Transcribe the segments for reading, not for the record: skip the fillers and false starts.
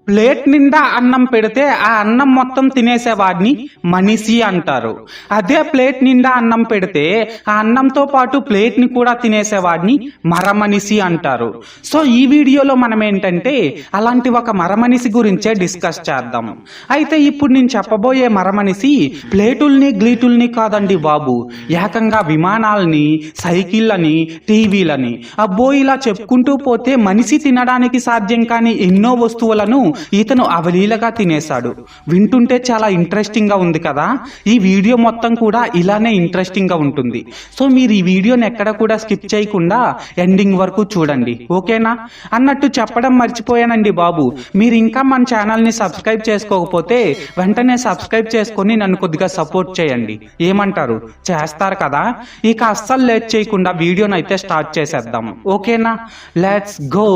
Plate నిండా అన్నం పెడితే ఆ అన్నం మొత్తం తినేసేవాడిని మనిషి అంటారు. అదే ప్లేట్ నిండా అన్నం పెడితే ఆ అన్నంతో పాటు ప్లేట్ ని కూడా తినేసేవాడిని మరమనిషి అంటారు. సో ఈ వీడియోలో మనం ఏంటంటే అలాంటి ఒక మరమనిషి గురించే డిస్కస్ చేద్దాం. అయితే ఇప్పుడు నేను చెప్పబోయే మరమనిషి ప్లేటుల్ని గ్లీటుల్ని కాదండి బాబు, ఏకంగా విమానాల్ని, సైకిళ్ళని, టీవీలని, అబ్బో ఇలా చెప్పుకుంటూ పోతే మనిషి తినడానికి సాధ్యం కాని ఎన్నో వస్తువులను ఇతను అవలీలగా తినేశాడు. వింటుంటే చాలా ఇంట్రెస్టింగ్ గా ఉంది కదా. ఈ వీడియో మొత్తం కూడా ఇలానే ఇంట్రెస్టింగ్ గా ఉంటుంది. సో మీరు ఈ వీడియోని ఎక్కడ కూడా స్కిప్ చేయకుండా ఎండింగ్ వరకు చూడండి, ఓకేనా? అన్నట్టు చెప్పడం మర్చిపోయానండి బాబు, మీరు ఇంకా మన ఛానల్ ని సబ్స్క్రైబ్ చేసుకోకపోతే వెంటనే సబ్స్క్రైబ్ చేసుకొని నన్ను కొద్దిగా సపోర్ట్ చేయండి. ఏమంటారు? చేస్తారు కదా. ఇక అస్సలు లేట్ చేయకుండా వీడియోని అయితే స్టార్ట్ చేసేద్దాం, ఓకేనా? Let's go.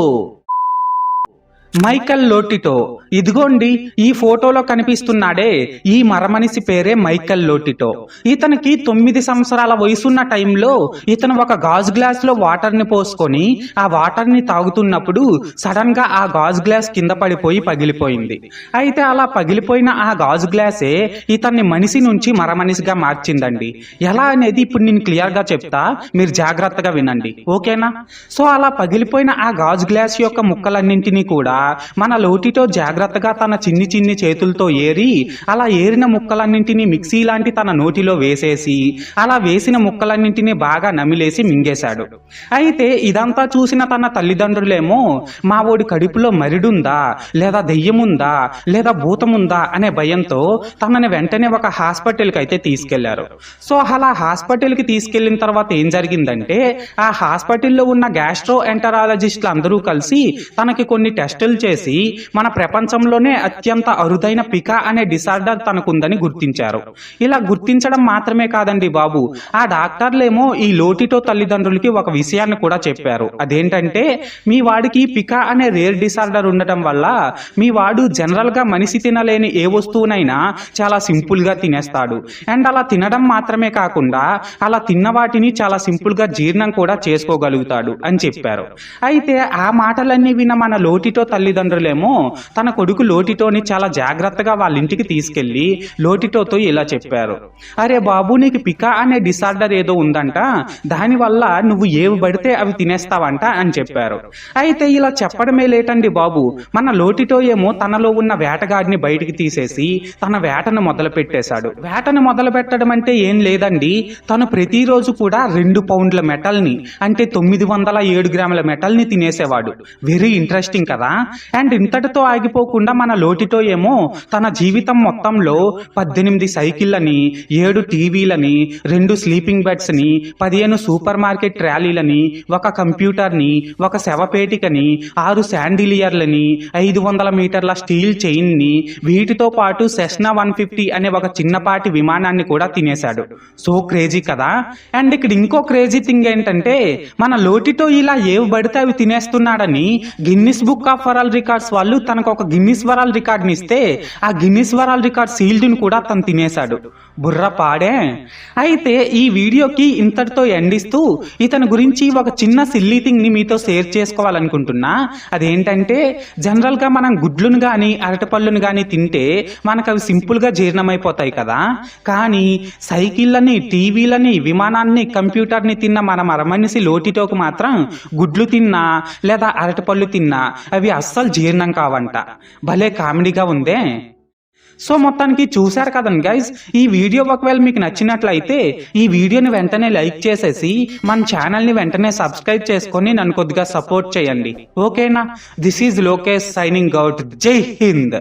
మైకెల్ లోటిటో. ఇదిగోండి ఈ ఫోటోలో కనిపిస్తున్నాడే ఈ మరమనిషి పేరే మైకెల్ లోటిటో. ఇతనికి 9 సంవత్సరాల వయసున్న టైంలో ఇతను ఒక గాజు గ్లాస్ లో వాటర్ ని పోసుకొని ఆ వాటర్ ని తాగుతున్నప్పుడు సడన్ గా ఆ గాజు గ్లాస్ కింద పడిపోయి పగిలిపోయింది. అయితే అలా పగిలిపోయిన ఆ గాజు గ్లాసే ఇతన్ని మనిషి నుంచి మరమనిషిగా మార్చిందండి. ఎలా అనేది ఇప్పుడు నేను క్లియర్ గా చెప్తా, మీరు జాగ్రత్తగా వినండి, ఓకేనా? సో అలా పగిలిపోయిన ఆ గాజు గ్లాస్ యొక్క ముక్కలన్నింటినీ కూడా మన లోటిటో జాగ్రత్తగా తన చిన్ని చిన్ని చేతులతో ఏరి అలా ఏరిన ముక్కలన్నింటినీ మిక్సీ లాంటి తన నోటిలో వేసేసి అలా వేసిన ముక్కలన్నింటినీ బాగా నమిలేసి మింగేశాడు. అయితే ఇదంతా చూసిన తన తల్లిదండ్రులేమో మా ఓడి కడుపులో మరిడుందా లేదా దెయ్యముందా లేదా భూతముందా అనే భయంతో తనని వెంటనే ఒక హాస్పిటల్కి అయితే తీసుకెళ్లారు. సో అలా హాస్పిటల్కి తీసుకెళ్లిన తర్వాత ఏం జరిగిందంటే ఆ హాస్పిటల్లో ఉన్న గ్యాస్ట్రో ఎంటరాలజిస్టులు అందరూ కలిసి తనకి కొన్ని టెస్టులు చేసి మన ప్రపంచంలోనే అత్యంత అరుదైన పికా అనే డిసార్డర్ తనకుందని గుర్తించారు. ఇలా గుర్తించడం మాత్రమే కాదండి బాబు, ఆ డాక్టర్లేమో ఈ లోటిటో తల్లిదండ్రులకి ఒక విషయాన్ని కూడా చెప్పారు. అదేంటంటే మీ వాడికి పికా అనే రేర్ డిసార్డర్ ఉండటం వల్ల మీ వాడు జనరల్ గా మనిషి తినలేని ఏ వస్తువునైనా చాలా సింపుల్ గా తినేస్తాడు. అండ్ అలా తినడం మాత్రమే కాకుండా అలా తిన్న వాటిని చాలా సింపుల్ గా జీర్ణం కూడా చేసుకోగలుగుతాడు అని చెప్పారు. అయితే ఆ మాటలన్నీ విన్న మన లోటిటో తల్లిదండ్రులేమో తన కొడుకు లోటిటోని చాలా జాగ్రత్తగా వాళ్ళ ఇంటికి తీసుకెళ్లి లోటిటోతో ఇలా చెప్పారు, అరే బాబు నీకు పికా అనే డిసార్డర్ ఏదో ఉందంట, దానివల్ల నువ్వు ఏవి పడితే అవి తినేస్తావంట అని చెప్పారు. అయితే ఇలా చెప్పడమే లేటండి బాబు, మన లోటిటో ఏమో తనలో ఉన్న వేటగాడిని బయటికి తీసేసి తన వేటను మొదలు పెట్టేశాడు. వేటను మొదలు పెట్టడం అంటే ఏం లేదండి, తను ప్రతిరోజు కూడా 2 పౌండ్ల మెటల్ ని అంటే 907 గ్రాముల మెటల్ ని తినేసేవాడు. వెరీ ఇంట్రెస్టింగ్ కదా. అండ్ ఇంతటితో ఆగిపోకుండా మన లోటిటో ఏమో తన జీవితం మొత్తంలో 18 సైకిళ్ళని, 7 టీవీలని, 2 స్లీపింగ్ బెడ్స్ ని, 15 సూపర్ మార్కెట్ ర్యాలీలని, ఒక కంప్యూటర్ ని, ఒక శవపేటికని, 6 శాండిలియర్లని, 500 మీటర్ల స్టీల్ చైన్ ని, వీటితో పాటు సెస్నా 150 అనే ఒక చిన్నపాటి విమానాన్ని కూడా తినేశాడు. సో క్రేజీ కదా. అండ్ ఇక్కడ ఇంకో క్రేజీ థింగ్ ఏంటంటే మన లోటిటో ఇలా ఏవి పడితే అవి తినేస్తున్నాడని Guinness book of world records వాళ్ళు తనకు ఒక గిన్నిస్ వరల్డ్ రికార్డ్ ని ఇస్తే ఆ గిన్నిస్ వరల్డ్ రికార్డ్ సీల్డ్ ని కూడా తను తినేశాడు. బుర్ర పాడే. అయితే ఈ వీడియోకి ఇంతటితో ఎండిస్తూ ఇతని గురించి ఒక చిన్న సిల్లీ థింగ్ ని మీతో షేర్ చేసుకోవాలనుకుంటున్నా. అదేంటంటే జనరల్ గా మనం గుడ్లను గాని అరటిపళ్ళును గాని తింటే మనకు అవి సింపుల్ గా జీర్ణమైపోతాయి కదా. కానీ సైకిళ్ళని, టీవీలని, విమానాన్ని, కంప్యూటర్ ని తిన్న మన మరమనిషి లోటిటోకు మాత్రం గుడ్లు తిన్నా లేదా అరటిపళ్ళు తిన్నా అవి అస్సలు జీర్ణం కావంట. భలే కామెడీగా ఉందే. సో మొత్తానికి చూశారు కదండి గైస్, ఈ వీడియో ఒకవేళ మీకు నచ్చినట్లయితే ఈ వీడియోని వెంటనే లైక్ చేసేసి మన ఛానల్ ని వెంటనే సబ్స్క్రైబ్ చేసుకొని నన్ను కొద్దిగా సపోర్ట్ చేయండి, ఓకేనా? This is Lokesh signing out. జై హింద్.